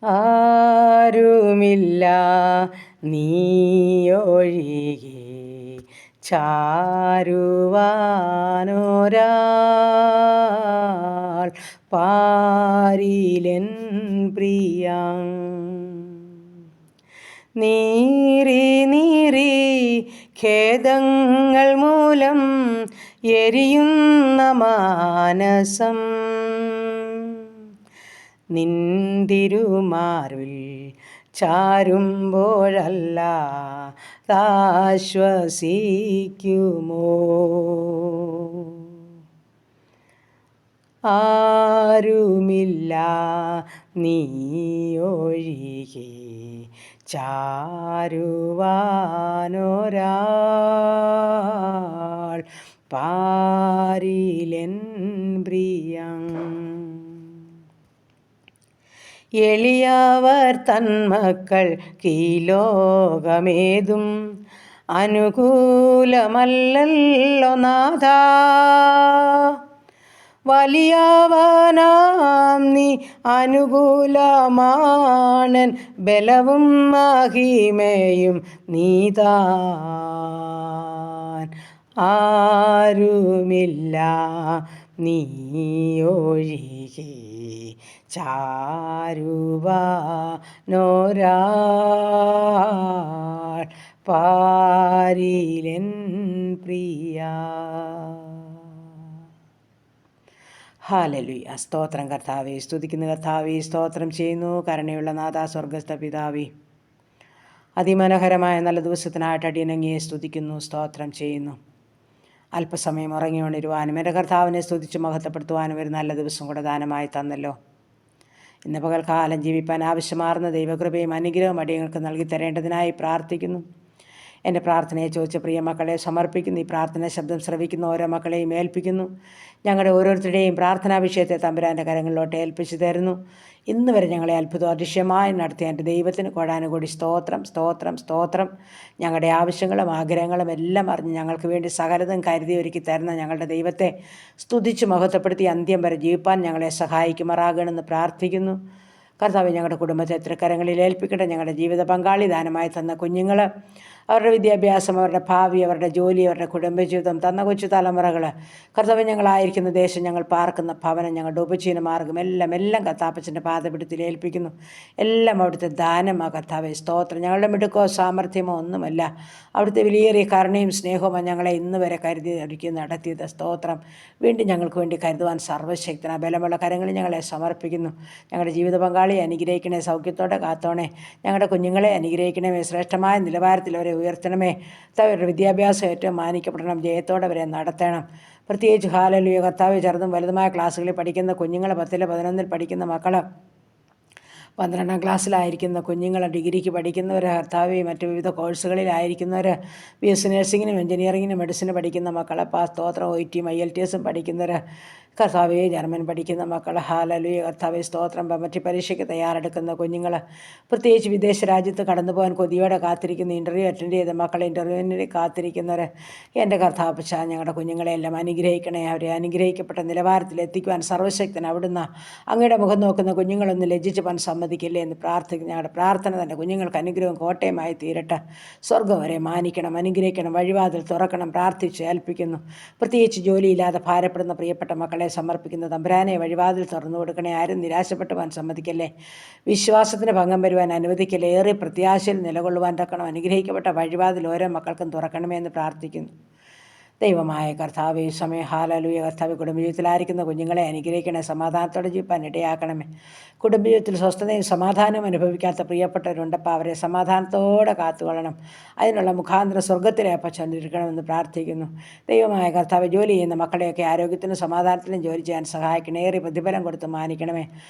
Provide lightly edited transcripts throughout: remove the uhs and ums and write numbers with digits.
ആരുമില്ല നീയൊഴികെ ചാരുവാനൊരാൾ പാരിലെൻ പ്രിയ. നീറി നീറി ഖേദങ്ങൾ മൂലം എരിയുന്ന മാനസം നിന്തിരുമാറിൽ ചാരുമ്പോഴല്ലാതാശ്വസിക്കുമോ? ആരുമില്ല നീയൊഴികെ ചാരുവാനൊരാൾ പാരിലെൻ പ്രിയം. എളിയവർ തന്മക്കൾക്ക് ഈ ലോകമേതും അനുകൂലമല്ലല്ലോ നാഥ. വലിയവനാം നീ അനുകൂലമാണൻ ബലവും മഹിമയും നീതാൻ. ആരുമില്ല നീയൊഴികെ ചാരുവാനൊരാൾ പാരിലെൻ പ്രിയ. ഹല്ലേലൂയ. സ്തോത്രം കർത്താവേ. സ്തുതിക്കുന്ന കർത്താവേ, സ്തോത്രം ചെയ്യുന്നു. കരുണയുള്ള നാഥാ, സ്വർഗസ്ഥ പിതാവേ, അതിമനോഹരമായ നല്ല ദിവസത്തിനായിട്ട് അടിയനങ്ങിയെ സ്തുതിക്കുന്നു, സ്തോത്രം ചെയ്യുന്നു. അല്പസമയം ഉറങ്ങിയുണരുവാനും എൻ്റെ കർത്താവിനെ സ്തുതിച്ച് മഹത്വപ്പെടുത്തുവാനും ഒരു നല്ല ദിവസം കൂടെ ദാനമായി തന്നല്ലോ. ഇന്ന് പകൽക്കാലം ജീവിപ്പാൻ ആവശ്യമാർന്ന ദൈവകൃപയും അനുഗ്രഹവും അടിയങ്ങൾക്ക് നൽകി തരേണ്ടതിനായി പ്രാർത്ഥിക്കുന്നു. എൻ്റെ പ്രാർത്ഥനയെ ചോദിച്ച പ്രിയ മക്കളെ സമർപ്പിക്കുന്നു. ഈ പ്രാർത്ഥന ശബ്ദം ശ്രവിക്കുന്ന ഓരോ മക്കളെയും ഏൽപ്പിക്കുന്നു. ഞങ്ങളുടെ ഓരോരുത്തരുടെയും പ്രാർത്ഥനാ വിഷയത്തെ തമ്പുരാൻ്റെ കരങ്ങളിലോട്ട് ഏൽപ്പിച്ചു തരുന്നു. ഇന്ന് വരെ ഞങ്ങളെ അത്ഭുതം അതിശയമായി നടത്തിയ എൻ്റെ ദൈവത്തിന് കോടാനുകൂടി സ്തോത്രം, സ്തോത്രം, സ്തോത്രം. ഞങ്ങളുടെ ആവശ്യങ്ങളും ആഗ്രഹങ്ങളും എല്ലാം അറിഞ്ഞ് ഞങ്ങൾക്ക് വേണ്ടി സകലതും കരുതി ഒരുക്കി തരുന്ന ഞങ്ങളുടെ ദൈവത്തെ സ്തുതിച്ച് മഹത്വപ്പെടുത്തി അന്ത്യം വരെ ജീവിപ്പാൻ ഞങ്ങളെ സഹായിക്കുമാറാകണമെന്ന് പ്രാർത്ഥിക്കുന്നു. കർത്താവ് ഞങ്ങളുടെ കുടുംബത്തെ തൃക്കരങ്ങളിൽ ഏൽപ്പിക്കട്ടെ. ഞങ്ങളുടെ ജീവിത പങ്കാളി ദാനമായി തന്ന കുഞ്ഞുങ്ങൾ, അവരുടെ വിദ്യാഭ്യാസം, അവരുടെ ഭാവി, അവരുടെ ജോലി, അവരുടെ കുടുംബജീവിതം, തന്ന കൊച്ചു തലമുറകൾ, കർത്താവ് ഞങ്ങളായിരിക്കുന്ന ദേശം, ഞങ്ങൾ പാർക്കുന്ന ഭവനം, ഞങ്ങളുടെ ഉപജീവന മാർഗം എല്ലാം കർത്താപ്പച്ചൻ്റെ പാദപിടുത്തിൽ ഏൽപ്പിക്കുന്നു. എല്ലാം അവിടുത്തെ ദാനമാണ് കർത്താവേ, സ്തോത്രം. ഞങ്ങളുടെ മിടുക്കോ സാമർഥ്യമോ ഒന്നുമല്ല, അവിടുത്തെ വിലയേറിയ കരുണയും സ്നേഹവും ഞങ്ങളെ ഇന്ന് വരെ കരുതി ഒരുക്കി നടത്തിയത്, സ്തോത്രം. വീണ്ടും ഞങ്ങൾക്ക് വേണ്ടി കരുതുവാൻ സർവ്വശക്തന ബലമുള്ള കരങ്ങളിൽ ഞങ്ങളെ സമർപ്പിക്കുന്നു. ഞങ്ങളുടെ ജീവിത പങ്കാളിയെ അനുഗ്രഹിക്കണേ, സൗഖ്യത്തോടെ കാത്തോണേ. ഞങ്ങളുടെ കുഞ്ഞുങ്ങളെ അനുഗ്രഹിക്കണമേ, ശ്രേഷ്ഠമായ നിലവാരത്തിൽ അവരെ ഉയർത്തണമേ. അവരുടെ വിദ്യാഭ്യാസം ഏറ്റവും മാനിക്കപ്പെടണം, ജയത്തോടെ അവരെ നടത്തണം. പ്രത്യേകിച്ച് ഹല്ലേലൂയ കർത്താവേ, ചെറുതും വലുതുമായ ക്ലാസ്സുകളിൽ പഠിക്കുന്ന കുഞ്ഞുങ്ങൾ, 10, 11 പഠിക്കുന്ന മക്കൾ, 12ാം ക്ലാസ്സിലായിരിക്കുന്ന കുഞ്ഞുങ്ങൾ, ഡിഗ്രിക്ക് പഠിക്കുന്നവർ, കർത്താവേ, മറ്റ് വിവിധ കോഴ്സുകളിലായിരിക്കുന്നവർ, BSc നഴ്സിങ്ങിനും എഞ്ചിനീയറിങ്ങിനും മെഡിസിന് പഠിക്കുന്ന മക്കളെ സ്തോത്രം, OITയും IELTSഉം പഠിക്കുന്നവർ, കർത്താവേ, ജർമ്മൻ പഠിക്കുന്ന മക്കൾ, ഹല്ലേലൂയ കർത്താവേ, സ്തോത്രം. മറ്റ് പരീക്ഷയ്ക്ക് തയ്യാറെടുക്കുന്ന കുഞ്ഞുങ്ങൾ, പ്രത്യേകിച്ച് വിദേശ രാജ്യത്ത് കടന്നു പോകാൻ കൊതിയോടെ കാത്തിരിക്കുന്ന, ഇൻ്റർവ്യൂ അറ്റൻഡ് ചെയ്ത മക്കളെ, ഇൻ്റർവ്യൂവിന് കാത്തിരിക്കുന്നവർ, എൻ്റെ കർത്താപ്പച്ച ഞങ്ങളുടെ കുഞ്ഞുങ്ങളെയെല്ലാം അനുഗ്രഹിക്കണേ. അവരെ അനുഗ്രഹിക്കപ്പെട്ട നിലവാരത്തിൽ എത്തിക്കുവാൻ സർവ്വശക്തൻ അവിടുന്ന്. അങ്ങയുടെ മുഖം നോക്കുന്ന കുഞ്ഞുങ്ങളൊന്ന് ലജ്ജിച്ച് പോകാൻ സമ്മതിക്കില്ലേ എന്ന് പ്രാർത്ഥിക്കുന്നു. ഞങ്ങളുടെ പ്രാർത്ഥന തന്നെ കുഞ്ഞുങ്ങൾക്ക് അനുഗ്രഹവും കോട്ടയമായി തീരട്ടെ. സ്വർഗ്ഗം വരെ മാനിക്കണം, അനുഗ്രഹിക്കണം, വഴിവാതിൽ തുറക്കണം, പ്രാർത്ഥിച്ച് ഏൽപ്പിക്കുന്നു. പ്രത്യേകിച്ച് ജോലിയില്ലാതെ ഭാരപ്പെടുന്ന പ്രിയപ്പെട്ട മക്കളെ സമർപ്പിക്കുന്ന തമ്പുരാനെ, വഴിവാതിൽ തുറന്നു കൊടുക്കണേ. ആരും നിരാശപ്പെട്ടു പോകാൻ സമ്മതിക്കല്ലേ, വിശ്വാസത്തിന് ഭംഗം വരുവാൻ അനുവദിക്കല്ലേ. ഏറെ പ്രത്യാശയിൽ നിലകൊള്ളുവാൻ തക്കണം അനുഗ്രഹിക്കപ്പെട്ട വഴിവാതിൽ ഓരോ മക്കൾക്കും തുറക്കണമേ എന്ന് പ്രാർത്ഥിക്കുന്നു. ദൈവമായ കർത്താവേ, സമയം ഹല്ലേലൂയ കർത്താവ്, കുടുംബജീവിതത്തിലായിരിക്കുന്ന കുഞ്ഞുങ്ങളെ അനുഗ്രഹിക്കണേ, സമാധാനത്തോടെ ജീവിപ്പാൻ ഇടയാക്കണമേ. കുടുംബജീവിതത്തിൽ സ്വസ്ഥതയും സമാധാനവും അനുഭവിക്കാത്ത പ്രിയപ്പെട്ടവരുണ്ടപ്പോൾ അവരെ സമാധാനത്തോടെ കാത്തുകൊള്ളണം. അതിനുള്ള മുഖാന്തരം സ്വർഗ്ഗത്തിലെ അപ്പച്ചൊന്നിരിക്കണമെന്ന് പ്രാർത്ഥിക്കുന്നു. ദൈവമായ കർത്താവ്, ജോലി ചെയ്യുന്ന മക്കളെയൊക്കെ ആരോഗ്യത്തിനും സമാധാനത്തിനും ജോലി ചെയ്യാൻ സഹായിക്കണേ. ഏറെ പ്രതിഫലം കൊടുത്ത് മാനിക്കണമേ.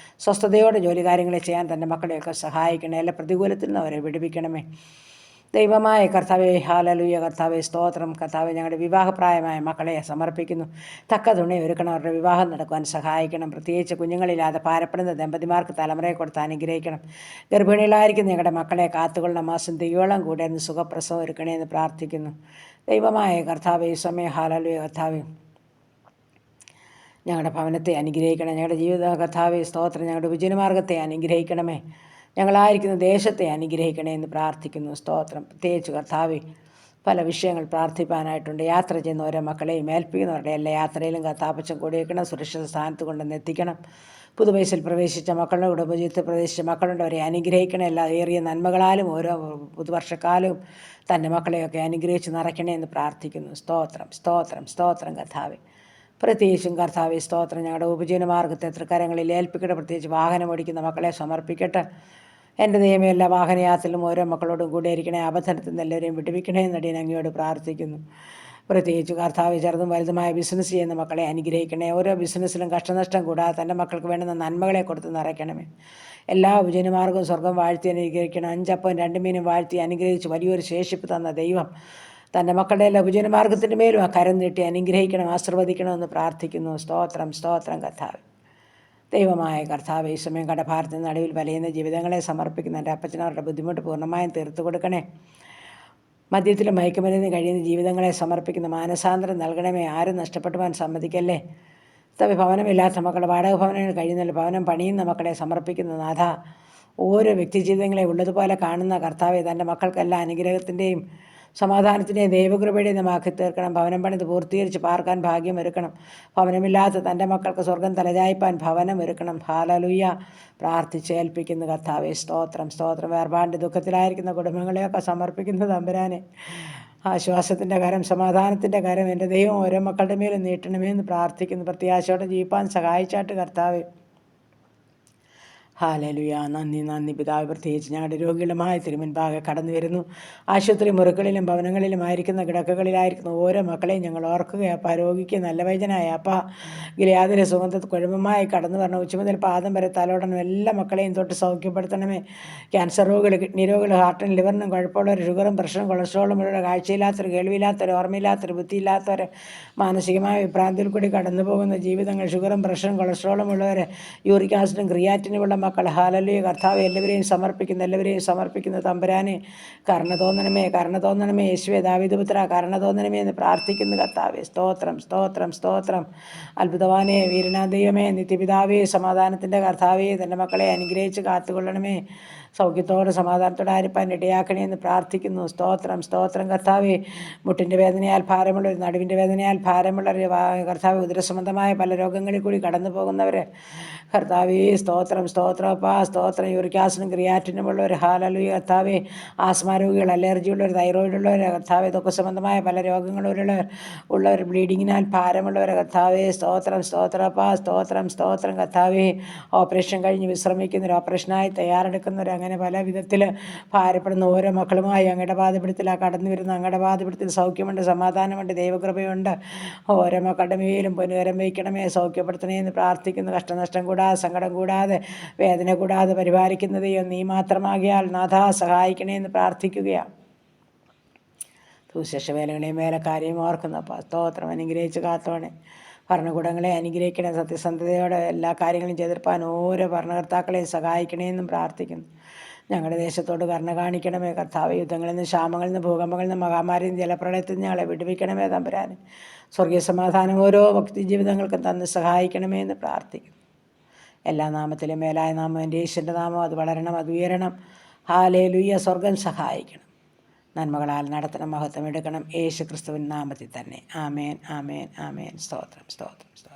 സ്വസ്ഥതയോടെ ജോലി കാര്യങ്ങളെ ചെയ്യാൻ തൻ്റെ മക്കളെയൊക്കെ സഹായിക്കണേ. എല്ലാ പ്രതികൂലത്തിൽ നിന്ന് അവരെ വിടുവിക്കണമേ. ദൈവമായ കർത്താവേ, ഹല്ലേലൂയ കർത്താവേ, സ്തോത്രം. കർത്താവേ, ഞങ്ങളുടെ വിവാഹപ്രായമായ മക്കളെ സമർപ്പിക്കുന്നു. തക്ക തുണി ഒരുക്കണം, അവരുടെ വിവാഹം നടക്കുവാൻ സഹായിക്കണം. പ്രത്യേകിച്ച് കുഞ്ഞുങ്ങളില്ലാതെ ഭാരപ്പെടുന്ന ദമ്പതിമാർക്ക് തലമുറയെ കൊടുത്ത് അനുഗ്രഹിക്കണം. ഗർഭിണികളായിരിക്കുന്ന ഞങ്ങളുടെ മക്കളെ കാത്തുകൊള്ളണം. മാസം തികയോളം കൂടെ ഒന്ന് സുഖപ്രസവം ഒരുക്കണേ എന്ന് പ്രാർത്ഥിക്കുന്നു. ദൈവമായ കർത്താവേ, സമയം ഹല്ലേലൂയ കർത്താവേ, ഞങ്ങളുടെ ഭവനത്തെ അനുഗ്രഹിക്കണം. ഞങ്ങളുടെ ജീവിത കർത്താവേ, സ്തോത്രം. ഞങ്ങളുടെ വിജയമാർഗത്തെ അനുഗ്രഹിക്കണമേ. ഞങ്ങളായിരിക്കുന്ന ദേശത്തെ അനുഗ്രഹിക്കണേ എന്ന് പ്രാർത്ഥിക്കുന്നു. സ്തോത്രം. പ്രത്യേകിച്ച് കർത്താവേ, പല വിഷയങ്ങൾ പ്രാർത്ഥിപ്പാനായിട്ടുണ്ട്. യാത്ര ചെയ്യുന്ന ഓരോ മക്കളെയും ഏൽപ്പിക്കുന്നവരുടെ എല്ലാ യാത്രയിലും കർത്താപ്പച്ചൻ കൂടി വയ്ക്കണം, സുരക്ഷിത സ്ഥാനത്ത് കൊണ്ടുവന്ന് എത്തിക്കണം. പുതുവയസ്സിൽ പ്രവേശിച്ച മക്കളുടെ കുടുംബജീവിതത്തിൽ പ്രവേശിച്ച മക്കളുടെ അവരെ അനുഗ്രഹിക്കണേ. എല്ലാ ഏറിയ നന്മകളാലും ഓരോ പുതുവർഷക്കാലവും തൻ്റെ മക്കളെയൊക്കെ അനുഗ്രഹിച്ച് നിറയ്ക്കണേ എന്ന് പ്രാർത്ഥിക്കുന്നു. സ്തോത്രം, സ്തോത്രം, സ്തോത്രം കർത്താവേ. പ്രത്യേകിച്ചും കർത്താവേ സ്തോത്രം, ഞങ്ങളുടെ ഉപജീവന മാർഗത്തെ തൃക്കരങ്ങളിൽ ഏൽപ്പിക്കട്ടെ. പ്രത്യേകിച്ച് വാഹനം ഓടിക്കുന്ന മക്കളെ സമർപ്പിക്കട്ടെ. എൻ്റെ ദൈവമേ, എല്ലാ വാഹനയാത്രയിലും ഓരോ മക്കളോടും കൂടെ ഇരിക്കണേ. അബദ്ധത്തിൽ നിന്ന് എല്ലാവരെയും വിടുവിക്കണേ എന്നടി ഞാൻ അങ്ങയോട് പ്രാർത്ഥിക്കുന്നു. പ്രത്യേകിച്ച് കർത്താവ് ചെറുതും വലുതുമായ ബിസിനസ് ചെയ്യുന്ന മക്കളെ അനുഗ്രഹിക്കണേ. ഓരോ ബിസിനസ്സിലും കഷ്ടനഷ്ടം കൂടാതെ തൻ്റെ മക്കൾക്ക് വേണ്ടുന്ന നന്മകളെ കൊടുത്ത് നിറയ്ക്കണമേ. എല്ലാ ഉപജനമാർഗവും സ്വർഗം വാഴ്ത്തി അനുഗ്രഹിക്കണം. 5 അപ്പവും 2 മീനും വാഴ്ത്തി അനുഗ്രഹിച്ച് വലിയൊരു ശേഷിപ്പ് തന്ന ദൈവം തൻ്റെ മക്കളുടെ എല്ലാ ഉപജനമാർഗത്തിൻ്റെ മേലും ആ കരം നീട്ടി അനുഗ്രഹിക്കണം, ആശീർവദിക്കണമെന്ന് പ്രാർത്ഥിക്കുന്നു. സ്തോത്രം, സ്തോത്രം കർത്താവ്. ദൈവമായ കർത്താവ്, ഈ സമയം കടഭാരത്തിന് നടുവിൽ വലയുന്ന ജീവിതങ്ങളെ സമർപ്പിക്കുന്ന എൻ്റെ അപ്പച്ചനവരുടെ ബുദ്ധിമുട്ട് പൂർണ്ണമായും തീർത്തു കൊടുക്കണേ. മദ്യത്തിലും മയക്കുമരുന്ന് കഴിയുന്ന ജീവിതങ്ങളെ സമർപ്പിക്കുന്ന മാനസാന്തരം നൽകണമേ. ആരും നഷ്ടപ്പെട്ടുവാൻ സമ്മതിക്കല്ലേ. ഭവനമില്ലാത്ത മക്കളെ, വാടക ഭവനങ്ങൾ കഴിയുന്നില്ല, ഭവനം പണിയുന്ന മക്കളെ സമർപ്പിക്കുന്ന നാഥ, ഓരോ വ്യക്തി ജീവിതങ്ങളെ ഉള്ളതുപോലെ കാണുന്ന കർത്താവെ, തൻ്റെ മക്കൾക്കെല്ലാം അനുഗ്രഹത്തിൻ്റെയും സമാധാനത്തിൻ്റെയും ദൈവകൃപയുടെയും നമാക്കി തീർക്കണം. ഭവനം പണിത് പൂർത്തീകരിച്ച് പാർക്കാൻ ഭാഗ്യം ഒരുക്കണം. ഭവനമില്ലാത്ത തൻ്റെ മക്കൾക്ക് സ്വർഗം തലചായ്പാൻ ഭവനം ഒരുക്കണം. ഹല്ലേലൂയ. പ്രാർത്ഥിച്ചേൽപ്പിക്കുന്ന കർത്താവെ സ്തോത്രം, സ്തോത്രം. വേർപാടിൻ്റെ ദുഃഖത്തിലായിരിക്കുന്ന കുടുംബങ്ങളെയൊക്കെ സമർപ്പിക്കുന്ന തമ്പുരാനെ, ആശ്വാസത്തിൻ്റെ കരം, സമാധാനത്തിൻ്റെ കരം എൻ്റെ ദൈവം ഓരോ മക്കളുടെ മേലും നീട്ടണമേ എന്ന് പ്രാർത്ഥിക്കുന്നു. പ്രത്യാശയോടെ ജീവിപ്പാൻ സഹായിച്ചാട്ട് കർത്താവെ. ഹല്ലേലൂയ. നന്ദി, നന്ദി പിതാവ്. പ്രത്യേകിച്ച് ഞങ്ങളുടെ രോഗികളുമായി തിരുമുൻപാകെ കടന്നു വരുന്നു. ആശുപത്രി മുറികളിലും ഭവനങ്ങളിലുമായിരിക്കുന്ന കിടക്കകളിലായിരിക്കുന്ന ഓരോ മക്കളെയും ഞങ്ങൾ ഓർക്കുകയപ്പ. രോഗിക്ക് നല്ല വൈദ്യനായ അപ്പ ഗിലിയാദിലെ സുഗന്ധ കുഴമ്പമായി കടന്നു വരണം. ഉച്ച മുതൽ പാദം വരെ തലോടണം. എല്ലാ മക്കളെയും തൊട്ട് സൗഖ്യപ്പെടുത്തണമേ. ക്യാൻസർ രോഗികൾ, കിഡ്നി രോഗികൾ, ഹാർട്ടിനും ലിവറിനും കുഴപ്പമുള്ളവർ, ഷുഗറും പ്രഷറും കൊളസ്ട്രോളും ഉള്ള, കാഴ്ചയില്ലാത്തവർ, കേൾവിയില്ലാത്തവർ, ഓർമ്മയില്ലാത്തവർ, ബുദ്ധിയില്ലാത്തവർ, മാനസികമായ വിഭ്രാന്തിയിൽ കൂടി കടന്നു പോകുന്ന ജീവിതങ്ങൾ, ഷുഗറും പ്രഷറും കൊളസ്ട്രോളും ഉള്ളവർ, യൂറിക് ആസിഡും ക്രിയാറ്റിനുമുള്ള മക്കൾ, ഹല്ലേലൂയ കർത്താവ്, എല്ലാവരെയും സമർപ്പിക്കുന്ന തമ്പുരാനെ, കരുണ തോന്നണമേ, കരുണ തോന്നണമേ. യേശുവേ, ദാവീദ് പുത്രാ, കരുണ തോന്നണമേ എന്ന് പ്രാർത്ഥിക്കുന്ന കർത്താവേ. സ്തോത്രം, സ്തോത്രം, സ്തോത്രം. അത്ഭുതവാനേ, വീരനാ ദൈവമേ, നിത്യപിതാവേ, സമാധാനത്തിൻ്റെ കർത്താവേ, തൻ്റെ മക്കളെ അനുഗ്രഹിച്ച് കാത്തുകൊള്ളണമേ. സൗഖ്യത്തോടെ സമാധാനത്തോടെ ആയിരിക്കാൻ ഇടയാക്കണേ എന്ന് പ്രാർത്ഥിക്കുന്നു. സ്തോത്രം, സ്തോത്രം കർത്താവേ. മുട്ടിൻ്റെ വേദനയാൽ ഭാരമുള്ളവർ, നടുവിൻ്റെ വേദനയാൽ ഭാരമുള്ളവർ, കർത്താവ് ഉദരസംബന്ധമായ പല രോഗങ്ങളിൽ കൂടി കടന്നു പോകുന്നവർ, കർത്താവേ സ്തോത്രം, സ്തോത്രപ്പാ, സ്തോത്രം. യൂറിക് ആസിഡും ക്രിയാറ്റിനുമുള്ളവർ, ഹല്ലേലൂയ കർത്താവേ. ആസ്മ രോഗികൾ, അലർജിയുള്ളവർ, തൈറോയിഡ് ഉള്ളവർ, കർത്താവേ, ഇതൊക്കെ സംബന്ധമായ പല രോഗങ്ങളുള്ളവർ, ബ്ലീഡിങ്ങിനാൽ ഭാരമുള്ളവർ, കർത്താവേ സ്തോത്രം, സ്തോത്രപ്പാ, സ്തോത്രം, സ്തോത്രം കർത്താവേ. ഓപ്പറേഷൻ കഴിഞ്ഞ് വിശ്രമിക്കുന്നവർ, ഓപ്പറേഷനായി തയ്യാറെടുക്കുന്നവർ, അങ്ങനെ പല വിധത്തിൽ ഭാരപ്പെടുന്ന ഓരോ മക്കളുമായി അങ്ങയുടെ പാദപിടുത്തിലാണ് കടന്നു വരുന്ന. അങ്ങയുടെ പാദപിടുത്തിൽ സൗഖ്യമുണ്ട്, സമാധാനമുണ്ട്, ദൈവകൃപയുണ്ട്. ഓരോ മക്കളുടെ മേലും പൊന്നുകരം വയ്ക്കണമേ, സൗഖ്യപ്പെടുത്തണേ എന്ന് പ്രാർത്ഥിക്കുന്നു. കഷ്ടനഷ്ടം കൂടാതെ, സങ്കടം കൂടാതെ, വേദന കൂടാതെ പരിപാലിക്കുന്നതെയോ നീ മാത്രമാകിയാൽ നാഥ സഹായിക്കണേ എന്ന് പ്രാർത്ഥിക്കുകയാണ്. സുവിശേഷ വേലകളെയും വേലക്കാരെയും ഓർക്കുന്നപ്പോൾ സ്തോത്രം. അനുഗ്രഹിച്ച് കാത്തോണേ. ഭരണകൂടങ്ങളെ അനുഗ്രഹിക്കണേ. സത്യസന്ധതയോടെ എല്ലാ കാര്യങ്ങളും ചെയ്തെടുപ്പാൻ ഓരോ ഭരണകർത്താക്കളെയും സഹായിക്കണേ എന്നും പ്രാർത്ഥിക്കുന്നു. ഞങ്ങളുടെ ദേശത്തോട് കരുണ കാണിക്കണമേ കർത്താവ്. യുദ്ധങ്ങളിൽ നിന്ന്, ക്ഷാമങ്ങളിൽ നിന്ന്, ഭൂകമ്പങ്ങളിൽ നിന്ന്, മഹാമാരിയിൽ നിന്ന്, ജലപ്രളയത്തിൽ നിന്ന് ഞങ്ങളെ വിടുവിക്കണമേ തമ്പുരാനെ. സ്വർഗീയ സമാധാനം ഓരോ ഭക്തി ജീവിതങ്ങൾക്കും തന്ന് സഹായിക്കണമേ എന്ന് പ്രാർത്ഥിക്കുന്നു. എല്ലാ നാമത്തിലും മേലായ നാമം എൻ്റെ യേശുവിൻ്റെ നാമം. അത് വളരണം, അത് ഉയരണം. ഹല്ലേലൂയ. സ്വർഗം സഹായിക്കണം, നന്മകളാൽ നടത്തണം, മഹത്വം എടുക്കണം. യേശു ക്രിസ്തുവിൻ നാമത്തിൽ തന്നെ. ആമേൻ, ആമേൻ, ആമേൻ. സ്തോത്രം, സ്തോത്രം, സ്തോത്രം.